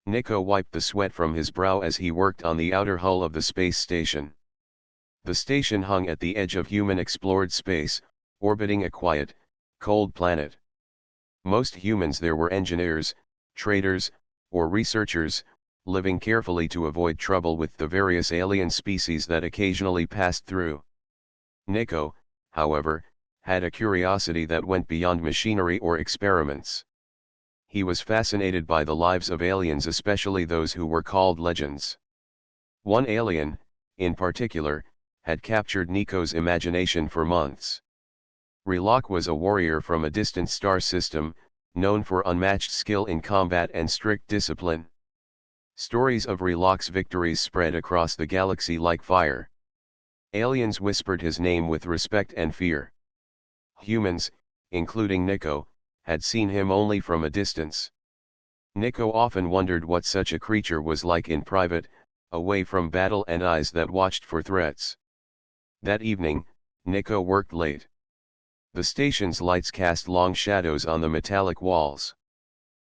Nico wiped the sweat from his brow as he worked on the outer hull of the space station. The station hung at the edge of human-explored space, orbiting a quiet, cold planet. Most humans there were engineers, traders, or researchers, living carefully to avoid trouble with the various alien species that occasionally passed through. Nico, however, had a curiosity that went beyond machinery or experiments. He was fascinated by the lives of aliens, especially those who were called legends. One alien, in particular, had captured Nico's imagination for months. Relok was a warrior from a distant star system, known for unmatched skill in combat and strict discipline. Stories of Relok's victories spread across the galaxy like fire. Aliens whispered his name with respect and fear. Humans, including Nico, had seen him only from a distance. Nico often wondered what such a creature was like in private, away from battle and eyes that watched for threats. That evening, Nico worked late. The station's lights cast long shadows on the metallic walls.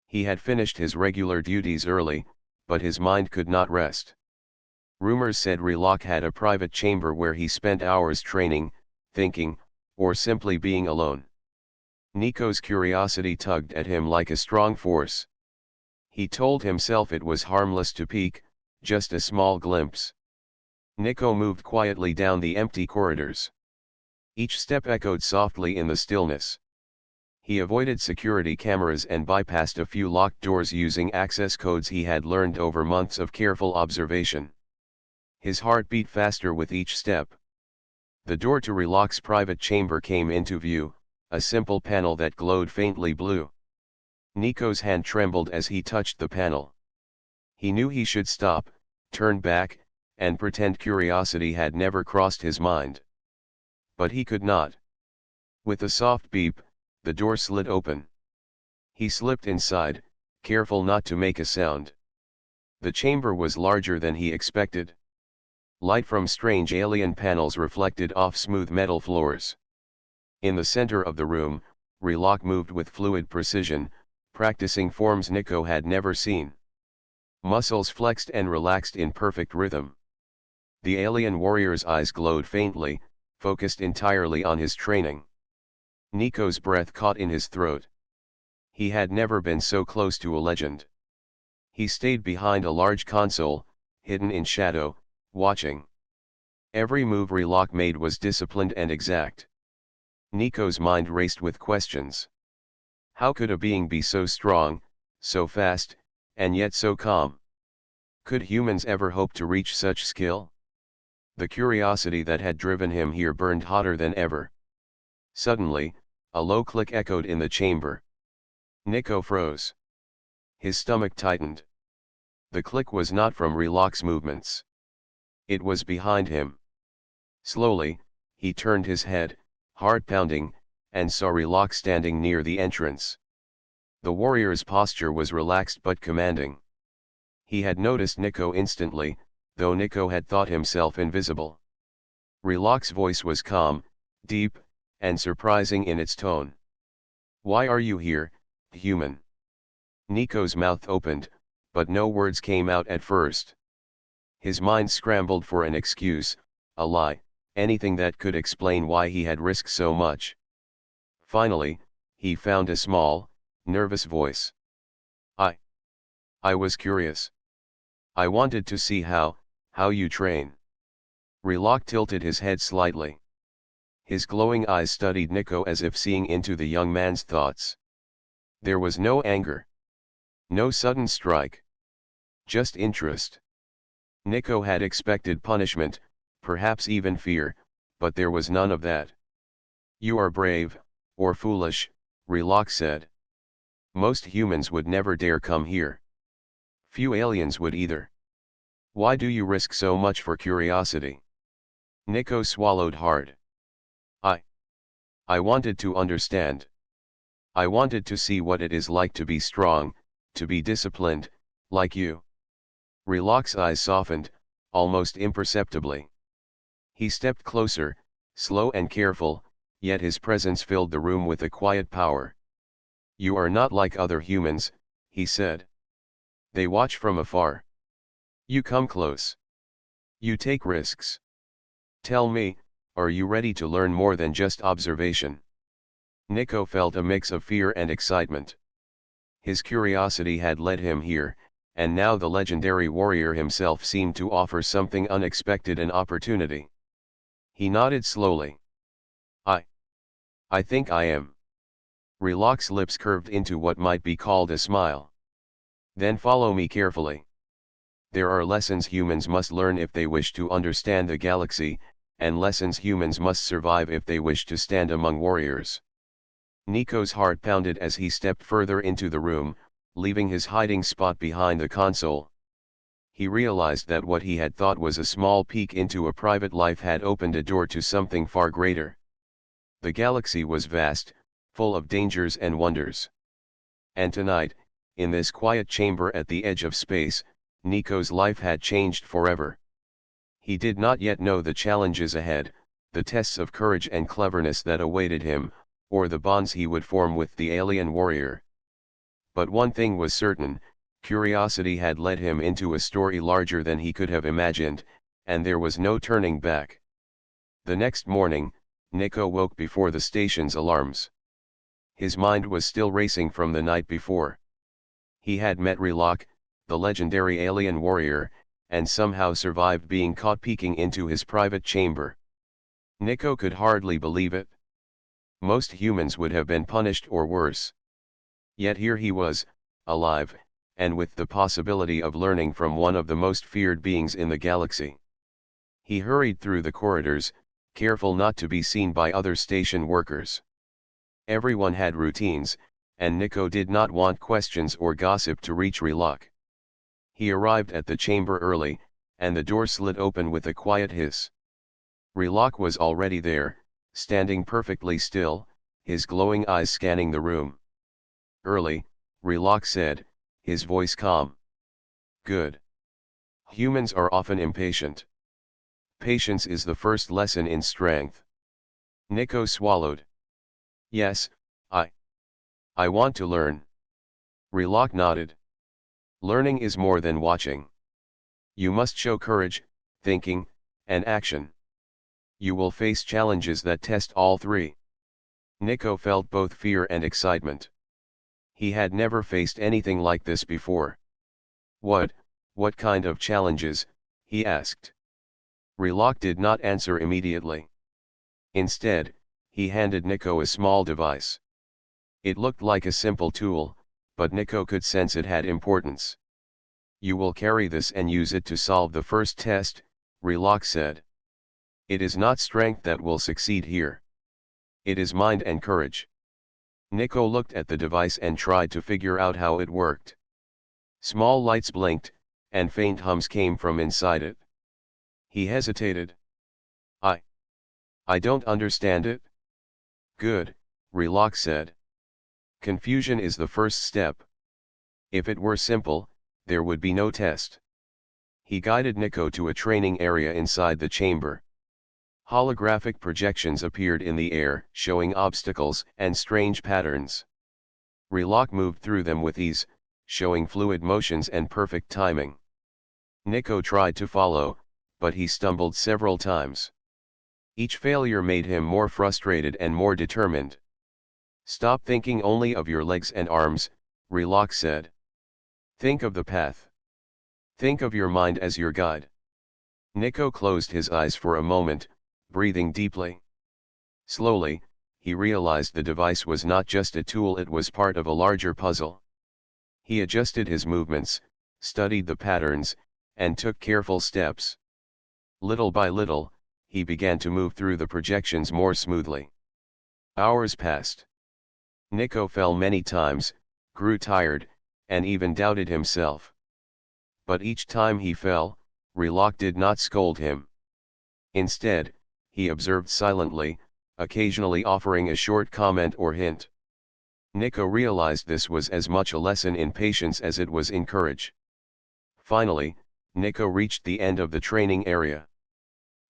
He had finished his regular duties early, but his mind could not rest. Rumors said Relok had a private chamber where he spent hours training, thinking, or simply being alone. Nico's curiosity tugged at him like a strong force. He told himself it was harmless to peek, just a small glimpse. Nico moved quietly down the empty corridors. Each step echoed softly in the stillness. He avoided security cameras and bypassed a few locked doors using access codes he had learned over months of careful observation. His heart beat faster with each step. The door to Relok's private chamber came into view, a simple panel that glowed faintly blue. Nico's hand trembled as he touched the panel. He knew he should stop, turn back, and pretend curiosity had never crossed his mind. But he could not. With a soft beep, the door slid open. He slipped inside, careful not to make a sound. The chamber was larger than he expected. Light from strange alien panels reflected off smooth metal floors. In the center of the room, Relok moved with fluid precision, practicing forms Nico had never seen. Muscles flexed and relaxed in perfect rhythm. The alien warrior's eyes glowed faintly, focused entirely on his training. Nico's breath caught in his throat. He had never been so close to a legend. He stayed behind a large console, hidden in shadow, watching. Every move Relok made was disciplined and exact. Nico's mind raced with questions. How could a being be so strong, so fast, and yet so calm? Could humans ever hope to reach such skill? The curiosity that had driven him here burned hotter than ever. Suddenly, a low click echoed in the chamber. Nico froze. His stomach tightened. The click was not from Relok's movements. It was behind him. Slowly, he turned his head, heart pounding, and saw Relok standing near the entrance. The warrior's posture was relaxed but commanding. He had noticed Nico instantly, though Nico had thought himself invisible. Relok's voice was calm, deep, and surprising in its tone. "Why are you here, human?" Nico's mouth opened, but no words came out at first. His mind scrambled for an excuse, a lie, anything that could explain why he had risked so much. Finally, he found a small, nervous voice. I was curious. I wanted to see how you train." Relok tilted his head slightly. His glowing eyes studied Nico as if seeing into the young man's thoughts. There was no anger. No sudden strike. Just interest. Nico had expected punishment, perhaps even fear, but there was none of that. "You are brave, or foolish," Relok said. "Most humans would never dare come here. Few aliens would either. Why do you risk so much for curiosity?" Nico swallowed hard. I wanted to understand. I wanted to see what it is like to be strong, to be disciplined, like you." Relok's eyes softened, almost imperceptibly. He stepped closer, slow and careful, yet his presence filled the room with a quiet power. "You are not like other humans," he said. They watch from afar. You come close. You take risks. Tell me, are you ready to learn more than just observation? Nico felt a mix of fear and excitement. His curiosity had led him here, and now the legendary warrior himself seemed to offer something unexpected, an opportunity. He nodded slowly. I think I am. Reloc's lips curved into what might be called a smile. Then follow me carefully. There are lessons humans must learn if they wish to understand the galaxy, and lessons humans must survive if they wish to stand among warriors. Nico's heart pounded as he stepped further into the room, leaving his hiding spot behind the console. He realized that what he had thought was a small peek into a private life had opened a door to something far greater. The galaxy was vast, full of dangers and wonders. And tonight, in this quiet chamber at the edge of space, Nico's life had changed forever. He did not yet know the challenges ahead, the tests of courage and cleverness that awaited him, or the bonds he would form with the alien warrior. But one thing was certain: curiosity had led him into a story larger than he could have imagined, and there was no turning back. The next morning, Nico woke before the station's alarms. His mind was still racing from the night before. He had met Reloc, the legendary alien warrior, and somehow survived being caught peeking into his private chamber. Nico could hardly believe it. Most humans would have been punished or worse. Yet here he was, alive, and with the possibility of learning from one of the most feared beings in the galaxy. He hurried through the corridors, careful not to be seen by other station workers. Everyone had routines, and Nico did not want questions or gossip to reach Reloc. He arrived at the chamber early, and the door slid open with a quiet hiss. Reloc was already there, standing perfectly still, his glowing eyes scanning the room. Early, Reloc said, his voice calm. Good. Humans are often impatient. Patience is the first lesson in strength. Nico swallowed. Yes, I want to learn. Reloc nodded. Learning is more than watching. You must show courage, thinking, and action. You will face challenges that test all three. Nico felt both fear and excitement. He had never faced anything like this before. What kind of challenges? He asked. Reloc did not answer immediately. Instead, he handed Nico a small device. It looked like a simple tool, but Nico could sense it had importance. You will carry this and use it to solve the first test, Reloc said. It is not strength that will succeed here. It is mind and courage. Nico looked at the device and tried to figure out how it worked. Small lights blinked, and faint hums came from inside it. He hesitated. I don't understand it. Good, Reloc said. Confusion is the first step. If it were simple, there would be no test. He guided Nico to a training area inside the chamber. Holographic projections appeared in the air, showing obstacles and strange patterns. Reloc moved through them with ease, showing fluid motions and perfect timing. Nico tried to follow, but he stumbled several times. Each failure made him more frustrated and more determined. Stop thinking only of your legs and arms, Reloc said. Think of the path. Think of your mind as your guide. Nico closed his eyes for a moment, breathing deeply. Slowly, he realized the device was not just a tool, it was part of a larger puzzle. He adjusted his movements, studied the patterns, and took careful steps. Little by little, he began to move through the projections more smoothly. Hours passed. Nico fell many times, grew tired, and even doubted himself. But each time he fell, Reloc did not scold him. Instead, he observed silently, occasionally offering a short comment or hint. Nico realized this was as much a lesson in patience as it was in courage. Finally, Nico reached the end of the training area.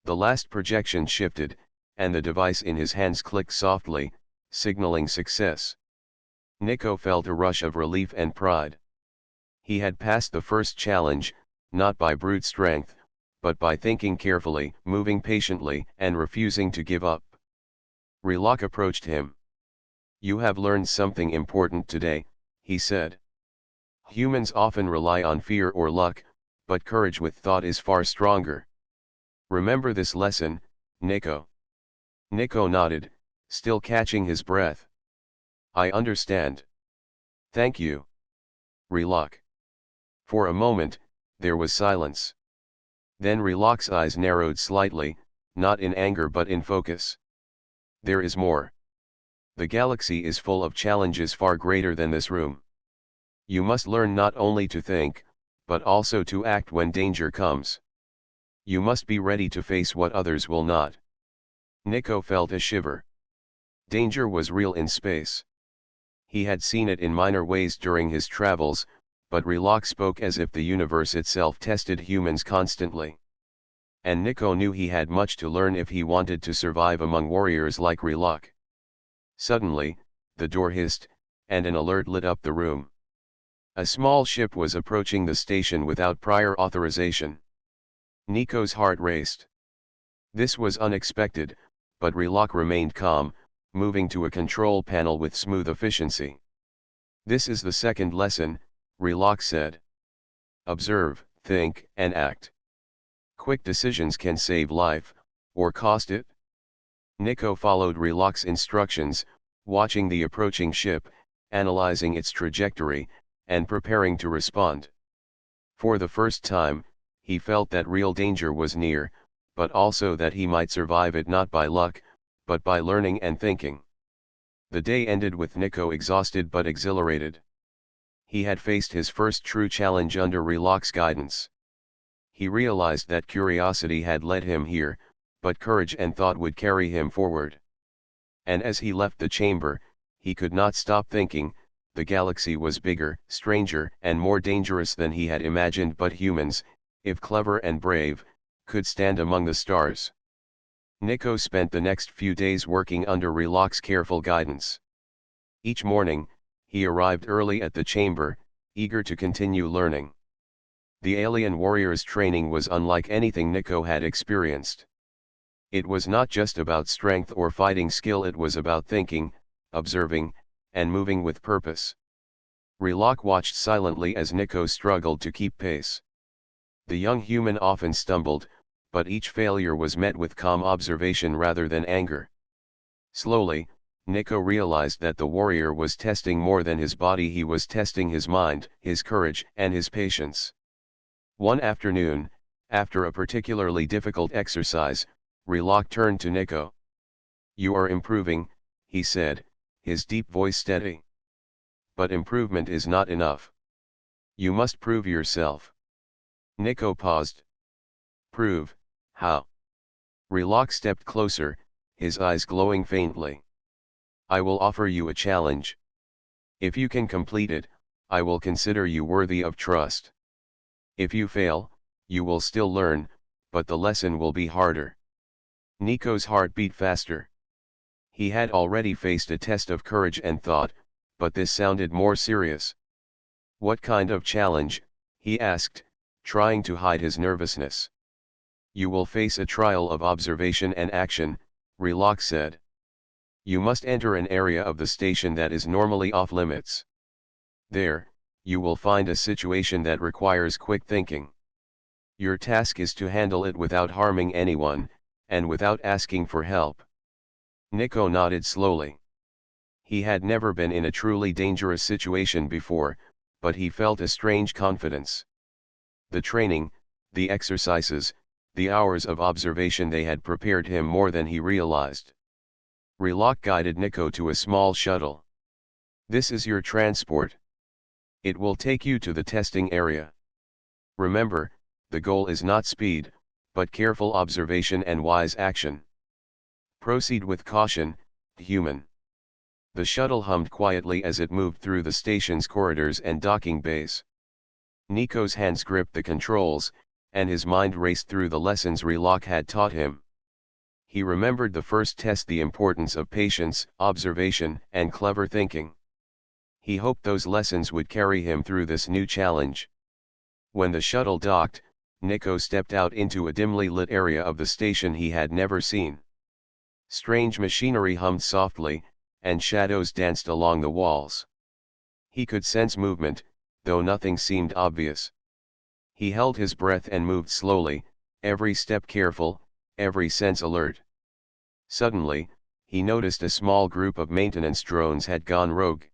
The last projection shifted, and the device in his hands clicked softly, signaling success. Nico felt a rush of relief and pride. He had passed the first challenge, not by brute strength, but by thinking carefully, moving patiently, and refusing to give up. Relok approached him. "You have learned something important today," he said. "Humans often rely on fear or luck, but courage with thought is far stronger. Remember this lesson, Nico." Nico nodded, still catching his breath. "I understand. Thank you, Relok." For a moment, there was silence. Then Relok's eyes narrowed slightly, not in anger but in focus. "There is more. The galaxy is full of challenges far greater than this room. You must learn not only to think, but also to act when danger comes. You must be ready to face what others will not." Nico felt a shiver. Danger was real in space. He had seen it in minor ways during his travels, but Relok spoke as if the universe itself tested humans constantly. And Nico knew he had much to learn if he wanted to survive among warriors like Relok. Suddenly, the door hissed, and an alert lit up the room. A small ship was approaching the station without prior authorization. Nico's heart raced. This was unexpected, but Relok remained calm, moving to a control panel with smooth efficiency. "This is the second lesson," Relok said. "Observe, think, and act. Quick decisions can save life, or cost it." Nico followed Relok's instructions, watching the approaching ship, analyzing its trajectory, and preparing to respond. For the first time, he felt that real danger was near, but also that he might survive it not by luck, but by learning and thinking. The day ended with Nico exhausted but exhilarated. He had faced his first true challenge under Relok's guidance. He realized that curiosity had led him here, but courage and thought would carry him forward. And as he left the chamber, he could not stop thinking, the galaxy was bigger, stranger, and more dangerous than he had imagined, but humans, if clever and brave, could stand among the stars. Nico spent the next few days working under Relok's careful guidance. Each morning, he arrived early at the chamber, eager to continue learning. The alien warrior's training was unlike anything Nico had experienced. It was not just about strength or fighting skill, it was about thinking, observing, and moving with purpose. Relok watched silently as Nico struggled to keep pace. The young human often stumbled, but each failure was met with calm observation rather than anger. Slowly, Nico realized that the warrior was testing more than his body, he was testing his mind, his courage, and his patience. One afternoon, after a particularly difficult exercise, Relok turned to Nico. "You are improving," he said, his deep voice steady. "But improvement is not enough. You must prove yourself." Nico paused. "Prove, how?" Relok stepped closer, his eyes glowing faintly. "I will offer you a challenge. If you can complete it, I will consider you worthy of trust. If you fail, you will still learn, but the lesson will be harder." Nico's heart beat faster. He had already faced a test of courage and thought, but this sounded more serious. "What kind of challenge?" he asked, trying to hide his nervousness. "You will face a trial of observation and action," Relok said. "You must enter an area of the station that is normally off limits. There, you will find a situation that requires quick thinking. Your task is to handle it without harming anyone, and without asking for help." Nico nodded slowly. He had never been in a truly dangerous situation before, but he felt a strange confidence. The training, the exercises, the hours of observation, they had prepared him more than he realized. Relok guided Nico to a small shuttle. "This is your transport. It will take you to the testing area. Remember, the goal is not speed, but careful observation and wise action. Proceed with caution, human." The shuttle hummed quietly as it moved through the station's corridors and docking bays. Nico's hands gripped the controls, and his mind raced through the lessons Relok had taught him. He remembered the first test, the importance of patience, observation, and clever thinking. He hoped those lessons would carry him through this new challenge. When the shuttle docked, Nico stepped out into a dimly lit area of the station he had never seen. Strange machinery hummed softly, and shadows danced along the walls. He could sense movement, though nothing seemed obvious. He held his breath and moved slowly, every step careful, every sense alert. Suddenly, he noticed a small group of maintenance drones had gone rogue.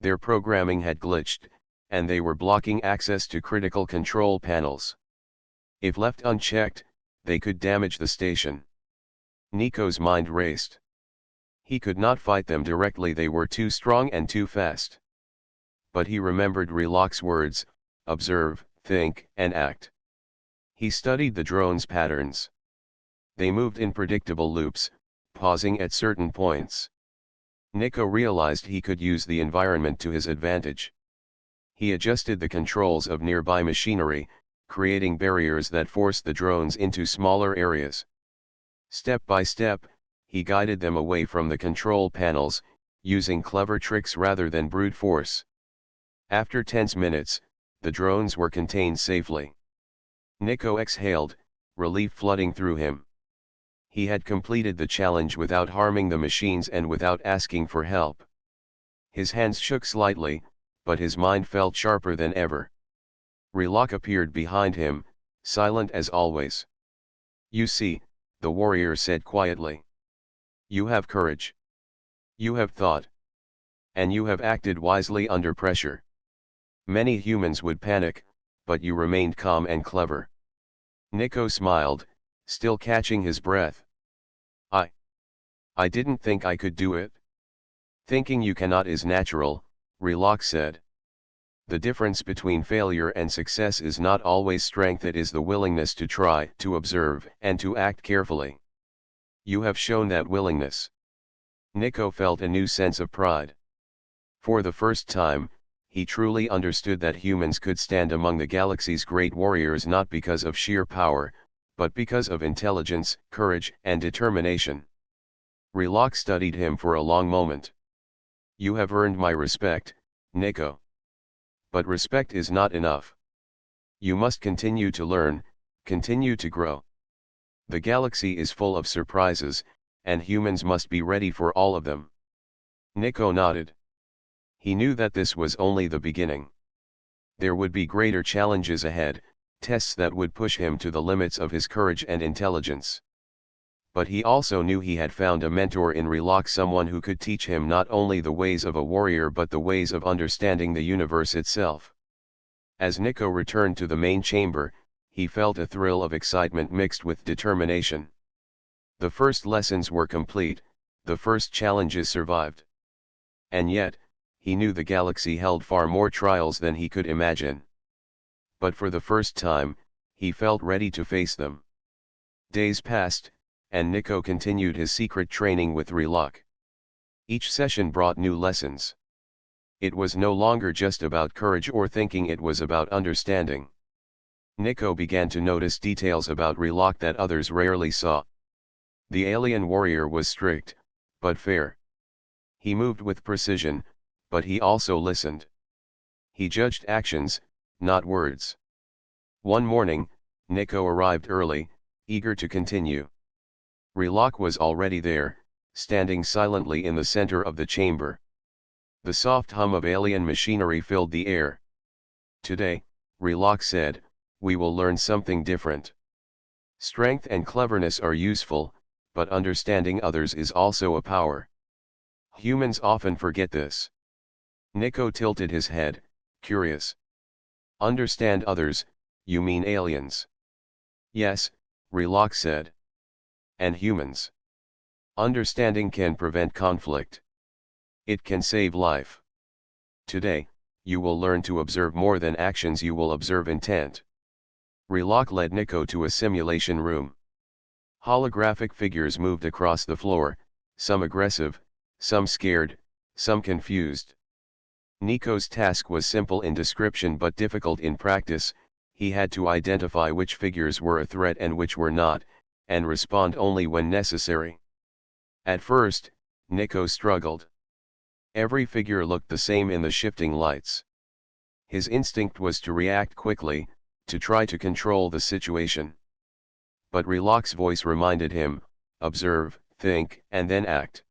Their programming had glitched, and they were blocking access to critical control panels. If left unchecked, they could damage the station. Nico's mind raced. He could not fight them directly, they were too strong and too fast. But he remembered Reloc's words: observe, think, and act. He studied the drones' patterns. They moved in predictable loops, pausing at certain points. Nico realized he could use the environment to his advantage. He adjusted the controls of nearby machinery, creating barriers that forced the drones into smaller areas. Step by step, he guided them away from the control panels, using clever tricks rather than brute force. After 10 minutes, the drones were contained safely. Nico exhaled, relief flooding through him. He had completed the challenge without harming the machines and without asking for help. His hands shook slightly, but his mind felt sharper than ever. Reloc appeared behind him, silent as always. "You see," the warrior said quietly. "You have courage. You have thought. And you have acted wisely under pressure. Many humans would panic, but you remained calm and clever." Nico smiled, still catching his breath. I didn't think I could do it." "Thinking you cannot is natural," Reloc said. "The difference between failure and success is not always strength, it is the willingness to try, to observe, and to act carefully. You have shown that willingness." Nico felt a new sense of pride. For the first time, he truly understood that humans could stand among the galaxy's great warriors not because of sheer power, but because of intelligence, courage, and determination. Reloc studied him for a long moment. "You have earned my respect, Nico. But respect is not enough. You must continue to learn, continue to grow. The galaxy is full of surprises, and humans must be ready for all of them." Nico nodded. He knew that this was only the beginning. There would be greater challenges ahead, tests that would push him to the limits of his courage and intelligence. But he also knew he had found a mentor in Reloc, someone who could teach him not only the ways of a warrior but the ways of understanding the universe itself. As Nico returned to the main chamber, he felt a thrill of excitement mixed with determination. The first lessons were complete, the first challenges survived. And yet, he knew the galaxy held far more trials than he could imagine. But for the first time, he felt ready to face them. Days passed, and Nico continued his secret training with Reloc. Each session brought new lessons. It was no longer just about courage or thinking, it was about understanding. Nico began to notice details about Reloc that others rarely saw. The alien warrior was strict, but fair. He moved with precision, but he also listened. He judged actions, not words. One morning, Nico arrived early, eager to continue. Reloc was already there, standing silently in the center of the chamber. The soft hum of alien machinery filled the air. "Today," Reloc said, "we will learn something different. Strength and cleverness are useful, but understanding others is also a power. Humans often forget this." Nico tilted his head, curious. "Understand others, you mean aliens?" "Yes," Reloc said. "And humans? Understanding can prevent conflict. It can save life. Today, you will learn to observe more than actions, you will observe intent." Reloc led Nico to a simulation room. Holographic figures moved across the floor, some aggressive, some scared, some confused. Nico's task was simple in description but difficult in practice. He had to identify which figures were a threat and which were not, and respond only when necessary. At first, Nico struggled. Every figure looked the same in the shifting lights. His instinct was to react quickly, to try to control the situation. But Reloc's voice reminded him, observe, think, and then act.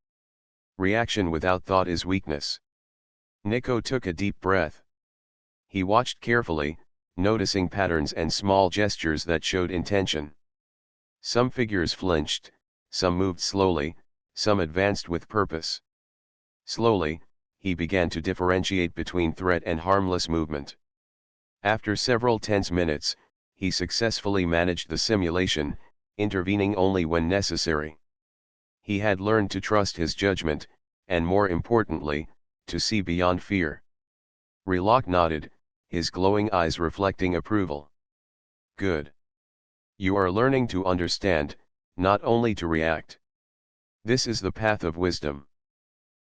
Reaction without thought is weakness. Nico took a deep breath. He watched carefully, noticing patterns and small gestures that showed intention. Some figures flinched, some moved slowly, some advanced with purpose. Slowly, he began to differentiate between threat and harmless movement. After several tense minutes, he successfully managed the simulation, intervening only when necessary. He had learned to trust his judgment, and more importantly, to see beyond fear. Reloc nodded, his glowing eyes reflecting approval. Good. You are learning to understand, not only to react. This is the path of wisdom.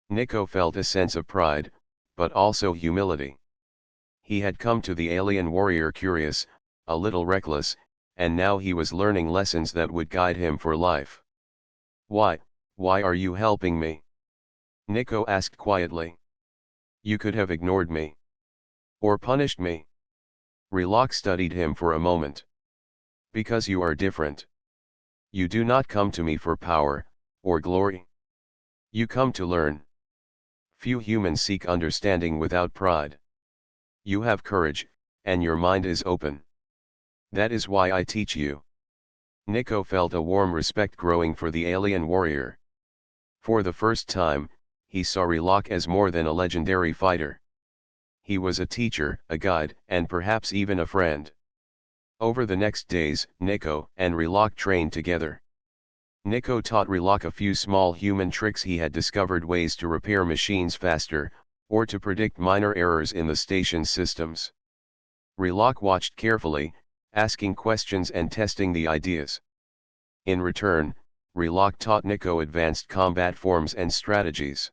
Nico felt a sense of pride, but also humility. He had come to the alien warrior curious, a little reckless, and now he was learning lessons that would guide him for life. Why are you helping me? Nico asked quietly. You could have ignored me. Or punished me. Reloc studied him for a moment. Because you are different. You do not come to me for power, or glory. You come to learn. Few humans seek understanding without pride. You have courage, and your mind is open. That is why I teach you. Nico felt a warm respect growing for the alien warrior. For the first time, he saw Reloc as more than a legendary fighter. He was a teacher, a guide, and perhaps even a friend. Over the next days, Nico and Reloc trained together. Nico taught Reloc a few small human tricks. He had discovered ways to repair machines faster, or to predict minor errors in the station's systems. Reloc watched carefully, asking questions and testing the ideas. In return, Reloc taught Nico advanced combat forms and strategies.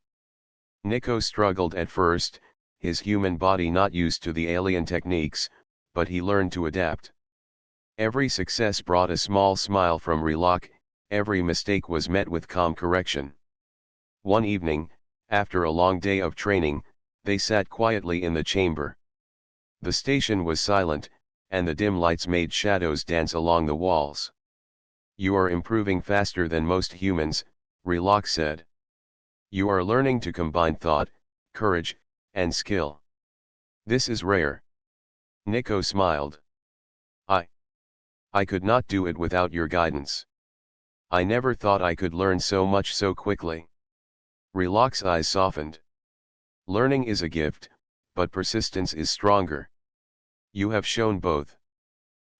Nico struggled at first, his human body not used to the alien techniques, but he learned to adapt. Every success brought a small smile from Reloc, every mistake was met with calm correction. One evening, after a long day of training, they sat quietly in the chamber. The station was silent, and the dim lights made shadows dance along the walls. You are improving faster than most humans, Reloc said. You are learning to combine thought, courage, and skill. This is rare. Nico smiled. I could not do it without your guidance. I never thought I could learn so much so quickly. Reloc's eyes softened. Learning is a gift, but persistence is stronger. You have shown both.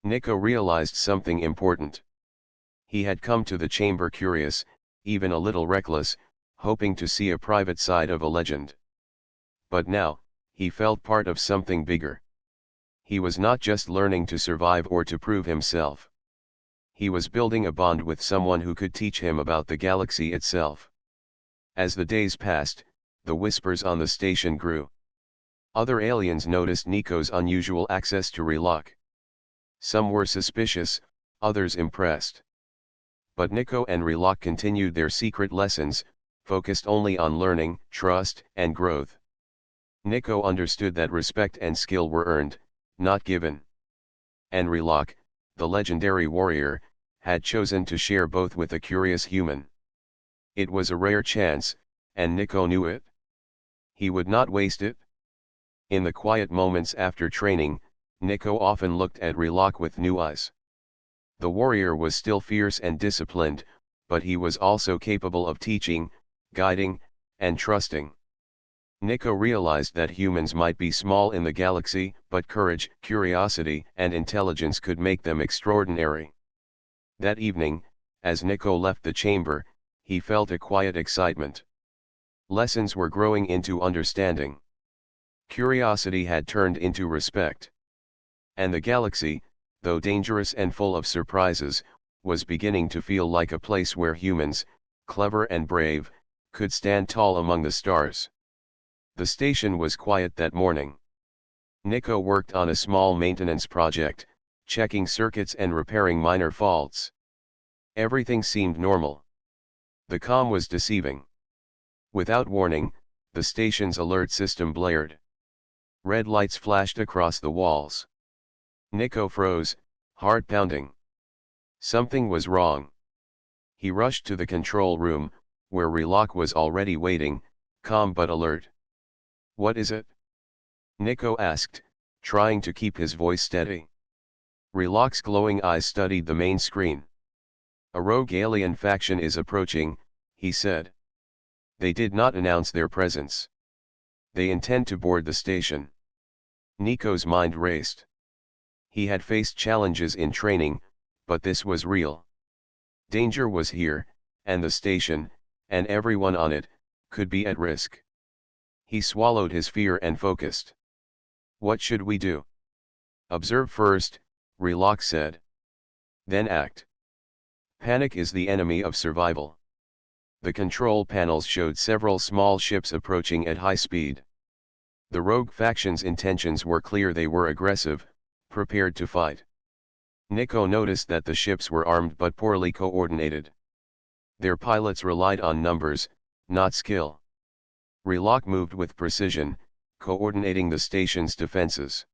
Nico realized something important. He had come to the chamber curious, even a little reckless, hoping to see a private side of a legend. But now, he felt part of something bigger. He was not just learning to survive or to prove himself. He was building a bond with someone who could teach him about the galaxy itself. As the days passed, the whispers on the station grew. Other aliens noticed Nico's unusual access to Reloc. Some were suspicious, others impressed. But Nico and Reloc continued their secret lessons, focused only on learning, trust, and growth. Nico understood that respect and skill were earned, not given. And Reloc, the legendary warrior, had chosen to share both with a curious human. It was a rare chance, and Nico knew it. He would not waste it. In the quiet moments after training, Nico often looked at Reloc with new eyes. The warrior was still fierce and disciplined, but he was also capable of teaching, guiding, and trusting. Nico realized that humans might be small in the galaxy, but courage, curiosity, and intelligence could make them extraordinary. That evening, as Nico left the chamber, he felt a quiet excitement. Lessons were growing into understanding. Curiosity had turned into respect. And the galaxy, though dangerous and full of surprises, was beginning to feel like a place where humans, clever and brave, could stand tall among the stars. The station was quiet that morning. Nico worked on a small maintenance project, checking circuits and repairing minor faults. Everything seemed normal. The calm was deceiving. Without warning, The station's alert system blared. Red lights flashed across the walls. Nico froze, heart pounding. Something was wrong. He rushed to the control room, where Relok was already waiting, calm but alert. "What is it?" Nico asked, trying to keep his voice steady. Relok's glowing eyes studied the main screen. "A rogue alien faction is approaching," he said. "They did not announce their presence. They intend to board the station." Nico's mind raced. He had faced challenges in training, but this was real. Danger was here, and the station, and everyone on it, could be at risk. He swallowed his fear and focused. "What should we do?" "Observe first," Relok said. "Then act. Panic is the enemy of survival." The control panels showed several small ships approaching at high speed. The rogue faction's intentions were clear. They were aggressive, prepared to fight. Nico noticed that the ships were armed but poorly coordinated. Their pilots relied on numbers, not skill. Relok moved with precision, coordinating the station's defenses.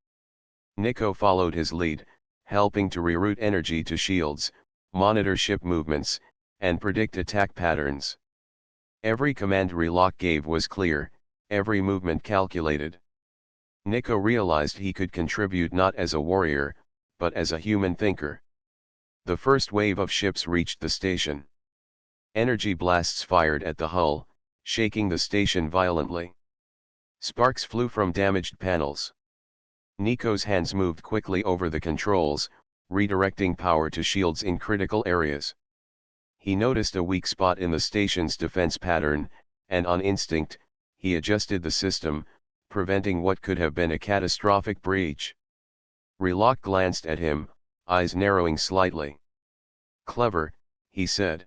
Nico followed his lead, helping to reroute energy to shields, monitor ship movements, and predict attack patterns. Every command Relok gave was clear, every movement calculated. Nico realized he could contribute not as a warrior, but as a human thinker. The first wave of ships reached the station. Energy blasts fired at the hull, shaking the station violently. Sparks flew from damaged panels. Nico's hands moved quickly over the controls, redirecting power to shields in critical areas. He noticed a weak spot in the station's defense pattern, and on instinct, he adjusted the system, preventing what could have been a catastrophic breach. Relok glanced at him, eyes narrowing slightly. "Clever," he said.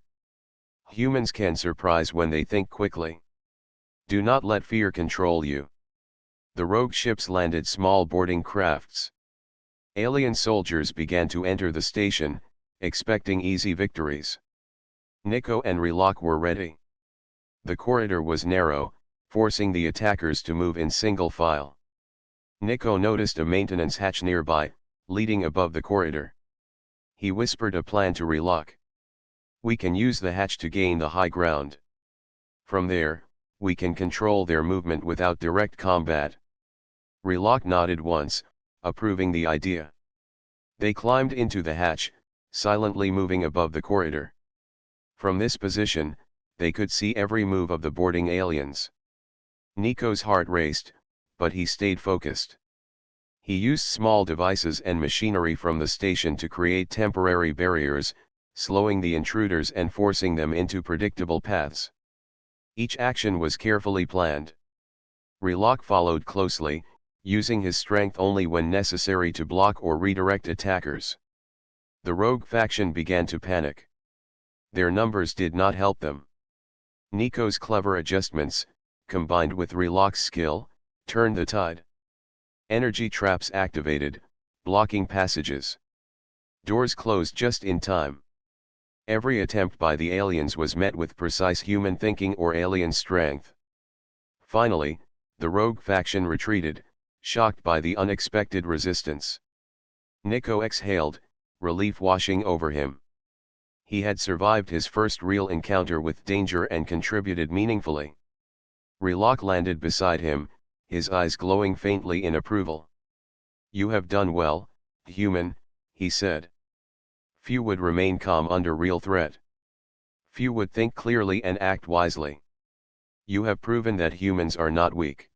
"Humans can surprise when they think quickly. Do not let fear control you." The rogue ships landed small boarding crafts. Alien soldiers began to enter the station, expecting easy victories. Nico and Relok were ready. The corridor was narrow, forcing the attackers to move in single file. Nico noticed a maintenance hatch nearby, leading above the corridor. He whispered a plan to Relok. "We can use the hatch to gain the high ground. From there, we can control their movement without direct combat." Relok nodded once, approving the idea. They climbed into the hatch, silently moving above the corridor. From this position, they could see every move of the boarding aliens. Nico's heart raced, but he stayed focused. He used small devices and machinery from the station to create temporary barriers, slowing the intruders and forcing them into predictable paths. Each action was carefully planned. Relok followed closely, using his strength only when necessary to block or redirect attackers. The rogue faction began to panic. Their numbers did not help them. Nico's clever adjustments, combined with Relok's skill, turned the tide. Energy traps activated, blocking passages. Doors closed just in time. Every attempt by the aliens was met with precise human thinking or alien strength. Finally, the rogue faction retreated, shocked by the unexpected resistance. Nico exhaled, relief washing over him. He had survived his first real encounter with danger and contributed meaningfully. Relok landed beside him, his eyes glowing faintly in approval. "You have done well, human," he said. "Few would remain calm under real threat. Few would think clearly and act wisely. You have proven that humans are not weak.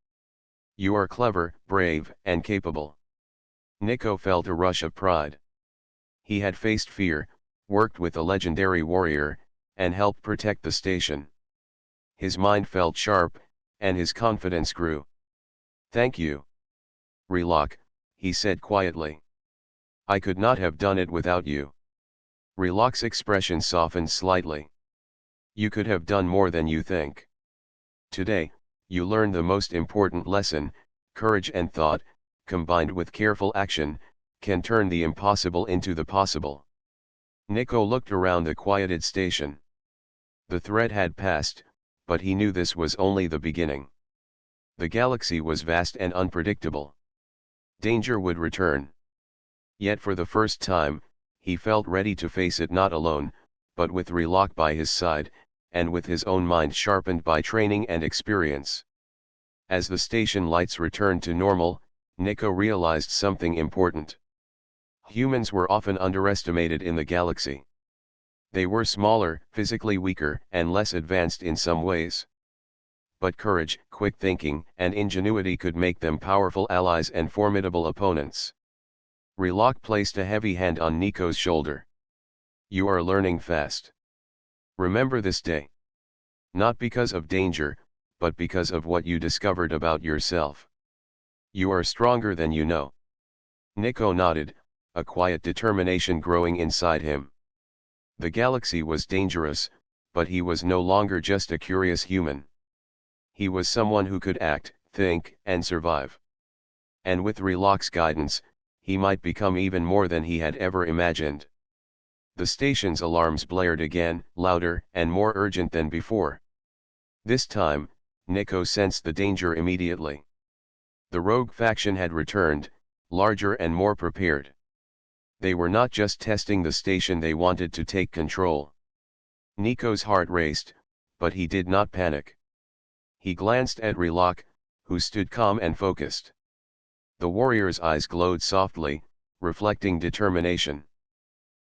You are clever, brave, and capable." Nico felt a rush of pride. He had faced fear, worked with a legendary warrior, and helped protect the station. His mind felt sharp, and his confidence grew. "Thank you, Relok," he said quietly. "I could not have done it without you." Relok's expression softened slightly. "You could have done more than you think. Today, you learned the most important lesson: courage and thought, combined with careful action, can turn the impossible into the possible." Nico looked around the quieted station. The threat had passed, but he knew this was only the beginning. The galaxy was vast and unpredictable. Danger would return. Yet for the first time, he felt ready to face it not alone, but with Relock by his side, and with his own mind sharpened by training and experience. As the station lights returned to normal, Nico realized something important. Humans were often underestimated in the galaxy. They were smaller, physically weaker, and less advanced in some ways. But courage, quick thinking, and ingenuity could make them powerful allies and formidable opponents. Relock placed a heavy hand on Nico's shoulder. You are learning fast. Remember this day. Not because of danger, but because of what you discovered about yourself. You are stronger than you know. Nico nodded, a quiet determination growing inside him. The galaxy was dangerous, but he was no longer just a curious human. He was someone who could act, think, and survive. And with Relock's guidance, he might become even more than he had ever imagined. The station's alarms blared again, louder and more urgent than before. This time, Nico sensed the danger immediately. The rogue faction had returned, larger and more prepared. They were not just testing the station, they wanted to take control. Nico's heart raced, but he did not panic. He glanced at Relock, who stood calm and focused. The warrior's eyes glowed softly, reflecting determination.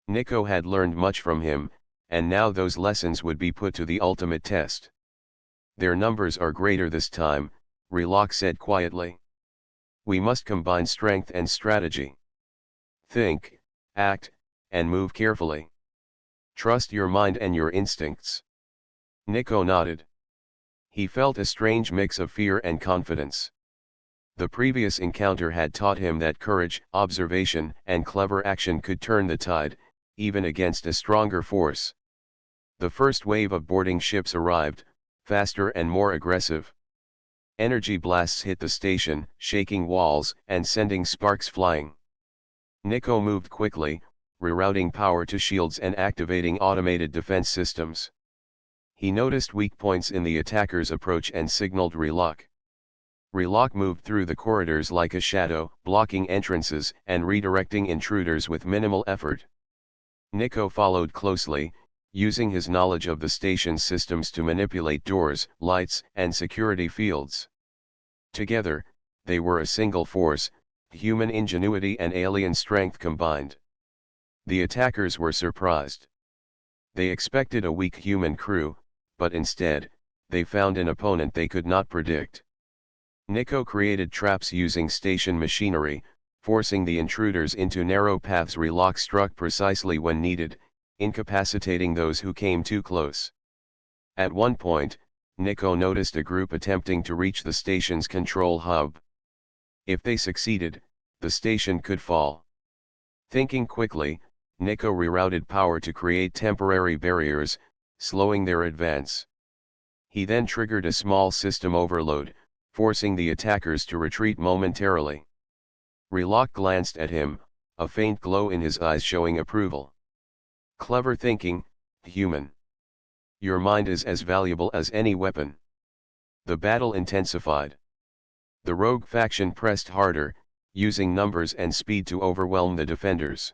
Nico had learned much from him, and now those lessons would be put to the ultimate test. Their numbers are greater this time, Relock said quietly. We must combine strength and strategy. Think, act, and move carefully. Trust your mind and your instincts. Nico nodded. He felt a strange mix of fear and confidence. The previous encounter had taught him that courage, observation, and clever action could turn the tide, even against a stronger force. The first wave of boarding ships arrived, faster and more aggressive. Energy blasts hit the station, shaking walls and sending sparks flying. Nico moved quickly, rerouting power to shields and activating automated defense systems. He noticed weak points in the attacker's approach and signaled Relock. Relock moved through the corridors like a shadow, blocking entrances and redirecting intruders with minimal effort. Nico followed closely, using his knowledge of the station's systems to manipulate doors, lights, and security fields. Together, they were a single force, human ingenuity and alien strength combined. The attackers were surprised. They expected a weak human crew, but instead, they found an opponent they could not predict. Nico created traps using station machinery, forcing the intruders into narrow paths. Relock struck precisely when needed, incapacitating those who came too close. At one point, Nico noticed a group attempting to reach the station's control hub. If they succeeded, the station could fall. Thinking quickly, Nico rerouted power to create temporary barriers, slowing their advance. He then triggered a small system overload, forcing the attackers to retreat momentarily. Relock glanced at him, a faint glow in his eyes showing approval. Clever thinking, human. Your mind is as valuable as any weapon. The battle intensified. The rogue faction pressed harder, using numbers and speed to overwhelm the defenders.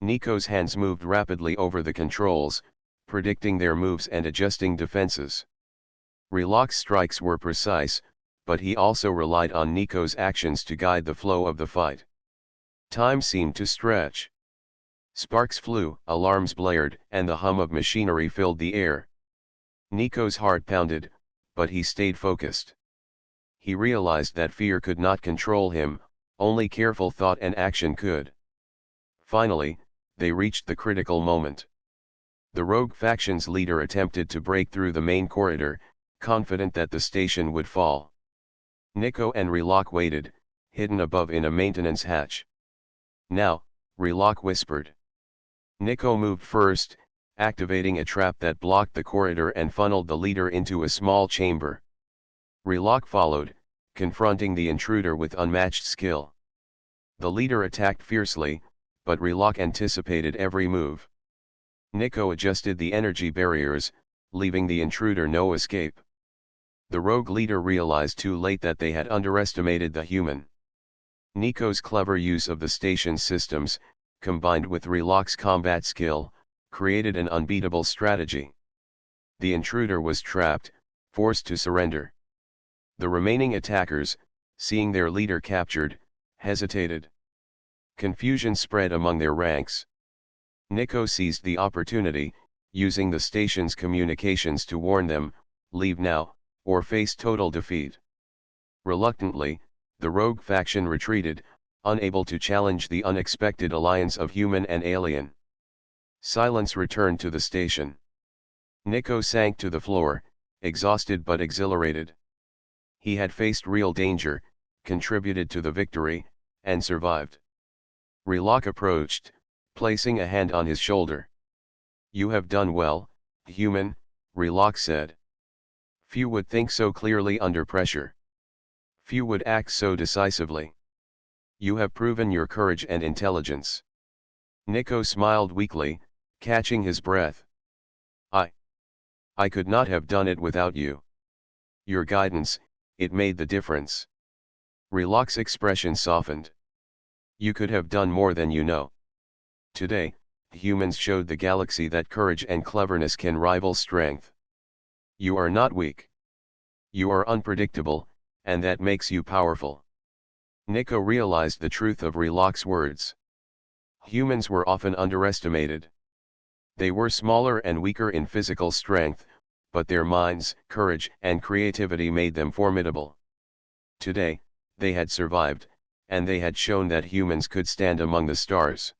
Nico's hands moved rapidly over the controls, predicting their moves and adjusting defenses. Relock's strikes were precise, but he also relied on Nico's actions to guide the flow of the fight. Time seemed to stretch. Sparks flew, alarms blared, and the hum of machinery filled the air. Nico's heart pounded, but he stayed focused. He realized that fear could not control him, only careful thought and action could. Finally, they reached the critical moment. The rogue faction's leader attempted to break through the main corridor, confident that the station would fall. Nico and Relock waited, hidden above in a maintenance hatch. Now, Relock whispered. Nico moved first, activating a trap that blocked the corridor and funneled the leader into a small chamber. Relock followed, confronting the intruder with unmatched skill. The leader attacked fiercely, but Relock anticipated every move. Nico adjusted the energy barriers, leaving the intruder no escape. The rogue leader realized too late that they had underestimated the human. Nico's clever use of the station's systems, combined with Reloc's combat skill, created an unbeatable strategy. The intruder was trapped, forced to surrender. The remaining attackers, seeing their leader captured, hesitated. Confusion spread among their ranks. Nico seized the opportunity, using the station's communications to warn them, "Leave now, or face total defeat." Reluctantly, the rogue faction retreated, unable to challenge the unexpected alliance of human and alien. Silence returned to the station. Nico sank to the floor, exhausted but exhilarated. He had faced real danger, contributed to the victory, and survived. Relock approached, placing a hand on his shoulder. "You have done well, human," Relock said. "Few would think so clearly under pressure. Few would act so decisively. You have proven your courage and intelligence." Nico smiled weakly, catching his breath. I could not have done it without you. Your guidance, it made the difference." Relock's expression softened. "You could have done more than you know. Today, humans showed the galaxy that courage and cleverness can rival strength. You are not weak. You are unpredictable, and that makes you powerful." Nico realized the truth of Relock's words. Humans were often underestimated. They were smaller and weaker in physical strength, but their minds, courage, and creativity made them formidable. Today, they had survived, and they had shown that humans could stand among the stars.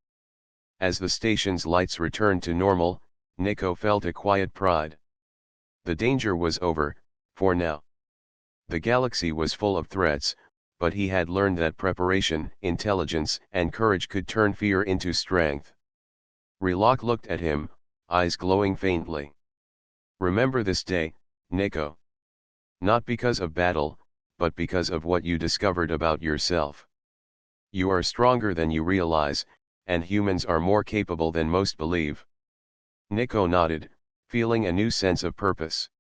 As the station's lights returned to normal, Nico felt a quiet pride. The danger was over, for now. The galaxy was full of threats, but he had learned that preparation, intelligence, and courage could turn fear into strength. Relock looked at him, eyes glowing faintly. "Remember this day, Nico. Not because of battle, but because of what you discovered about yourself. You are stronger than you realize, and humans are more capable than most believe." Nico nodded, feeling a new sense of purpose.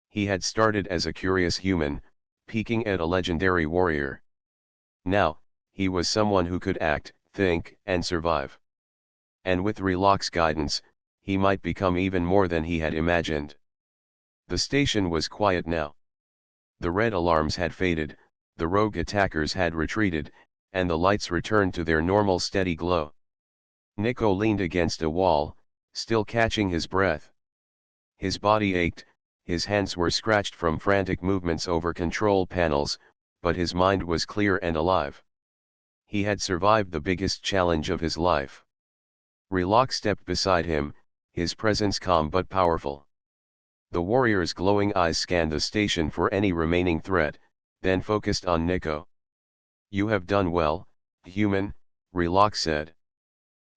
He had started as a curious human, peaking at a legendary warrior. Now, he was someone who could act, think, and survive. And with Relock's guidance, he might become even more than he had imagined. The station was quiet now. The red alarms had faded, the rogue attackers had retreated, and the lights returned to their normal steady glow. Nico leaned against a wall, still catching his breath. His body ached, his hands were scratched from frantic movements over control panels, but his mind was clear and alive. He had survived the biggest challenge of his life. Relock stepped beside him, his presence calm but powerful. The warrior's glowing eyes scanned the station for any remaining threat, then focused on Nico. "You have done well, human," Relock said.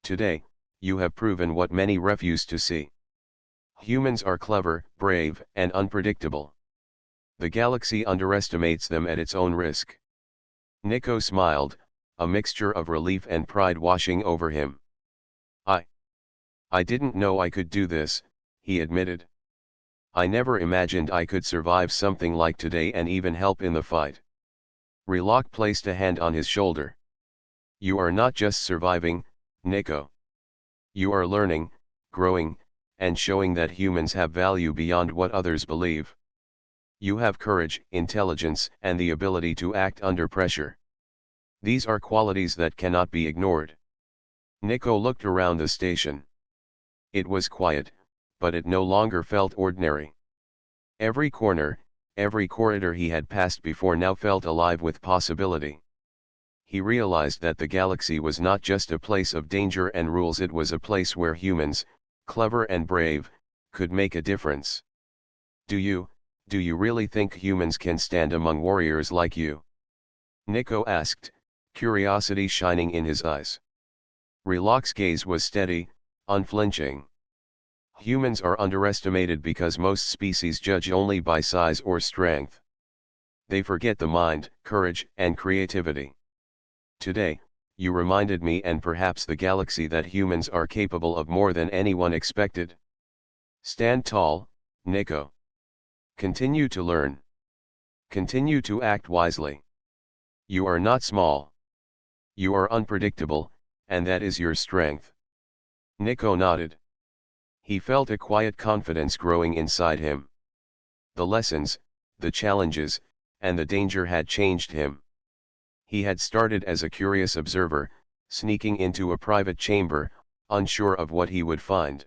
"Today, you have proven what many refuse to see. Humans are clever, brave, and unpredictable. The galaxy underestimates them at its own risk." Nico smiled, a mixture of relief and pride washing over him. I didn't know I could do this," he admitted. "I never imagined I could survive something like today and even help in the fight." Relock placed a hand on his shoulder. "You are not just surviving, Nico. You are learning, growing, and showing that humans have value beyond what others believe. You have courage, intelligence, and the ability to act under pressure. These are qualities that cannot be ignored." Nico looked around the station. It was quiet, but it no longer felt ordinary. Every corner, every corridor he had passed before now felt alive with possibility. He realized that the galaxy was not just a place of danger and rules, it was a place where humans, clever and brave, could make a difference. Do you really think humans can stand among warriors like you?" Nico asked, curiosity shining in his eyes. Relock's gaze was steady, unflinching. "Humans are underestimated because most species judge only by size or strength. They forget the mind, courage, and creativity. Today, you reminded me and perhaps the galaxy that humans are capable of more than anyone expected. Stand tall, Nico. Continue to learn. Continue to act wisely. You are not small. You are unpredictable, and that is your strength. Nico nodded. He felt a quiet confidence growing inside him. The lessons, the challenges, and the danger had changed him. He had started as a curious observer, sneaking into a private chamber, unsure of what he would find.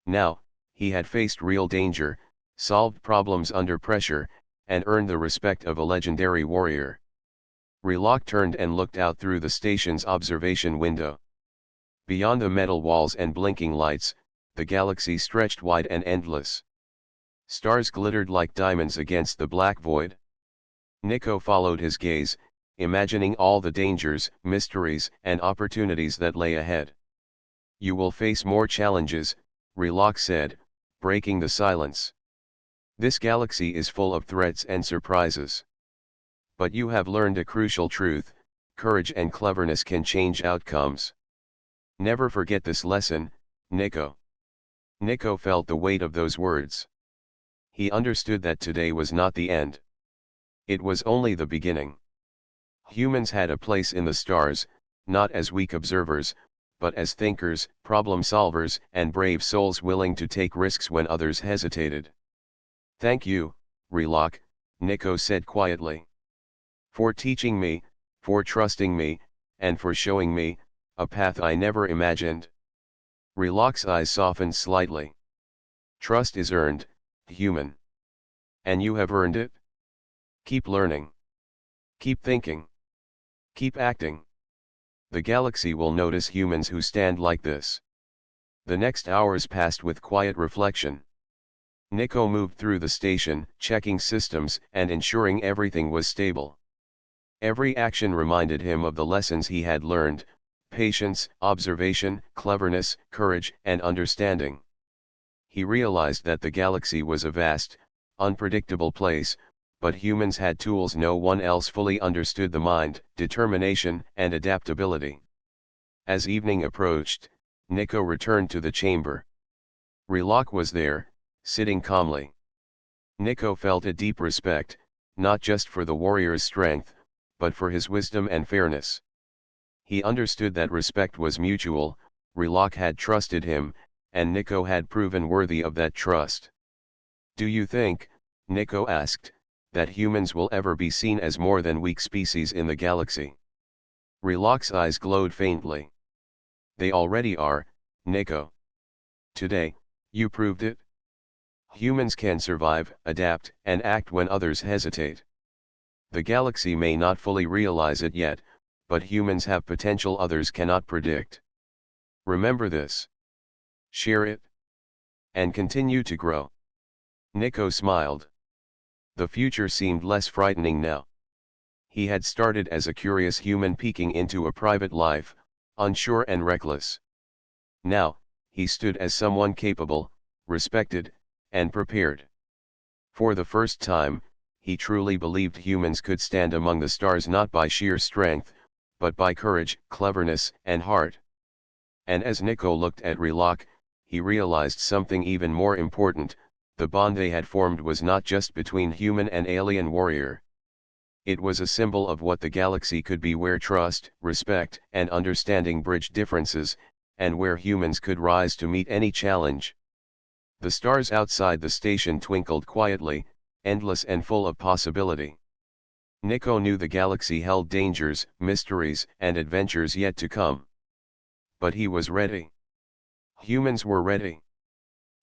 Now, he had faced real danger, solved problems under pressure, and earned the respect of a legendary warrior. Relok turned and looked out through the station's observation window. Beyond the metal walls and blinking lights, the galaxy stretched wide and endless. Stars glittered like diamonds against the black void. Nico followed his gaze, imagining all the dangers, mysteries, and opportunities that lay ahead. You will face more challenges, Relok said, breaking the silence. This galaxy is full of threats and surprises. But you have learned a crucial truth: courage and cleverness can change outcomes. Never forget this lesson, Nico. Nico felt the weight of those words. He understood that today was not the end. It was only the beginning. Humans had a place in the stars, not as weak observers, but as thinkers, problem solvers, and brave souls willing to take risks when others hesitated. Thank you, Relok, Nico said quietly. For teaching me, for trusting me, and for showing me a path I never imagined. Relok's eyes softened slightly. Trust is earned, human. And you have earned it? Keep learning. Keep thinking. Keep acting. The galaxy will notice humans who stand like this. The next hours passed with quiet reflection. Nico moved through the station, checking systems and ensuring everything was stable. Every action reminded him of the lessons he had learned: patience, observation, cleverness, courage, and understanding. He realized that the galaxy was a vast, unpredictable place, but humans had tools no one else fully understood: the mind, determination, and adaptability. As evening approached, Nico returned to the chamber. Relok was there, sitting calmly. Nico felt a deep respect, not just for the warrior's strength, but for his wisdom and fairness. He understood that respect was mutual. Relok had trusted him, and Nico had proven worthy of that trust. Do you think, Nico asked, that humans will ever be seen as more than weak species in the galaxy? Relok's eyes glowed faintly. They already are, Nico. Today, you proved it. Humans can survive, adapt, and act when others hesitate. The galaxy may not fully realize it yet, but humans have potential others cannot predict. Remember this. Share it. And continue to grow. Nico smiled. The future seemed less frightening now. He had started as a curious human peeking into a private life, unsure and reckless. Now, he stood as someone capable, respected, and prepared. For the first time, he truly believed humans could stand among the stars not by sheer strength, but by courage, cleverness, and heart. And as Nico looked at Relok, he realized something even more important: the bond they had formed was not just between human and alien warrior. It was a symbol of what the galaxy could be, where trust, respect, and understanding bridged differences, and where humans could rise to meet any challenge. The stars outside the station twinkled quietly, endless and full of possibility. Nico knew the galaxy held dangers, mysteries, and adventures yet to come. But he was ready. Humans were ready.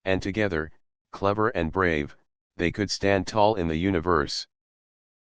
And together, clever and brave, they could stand tall in the universe.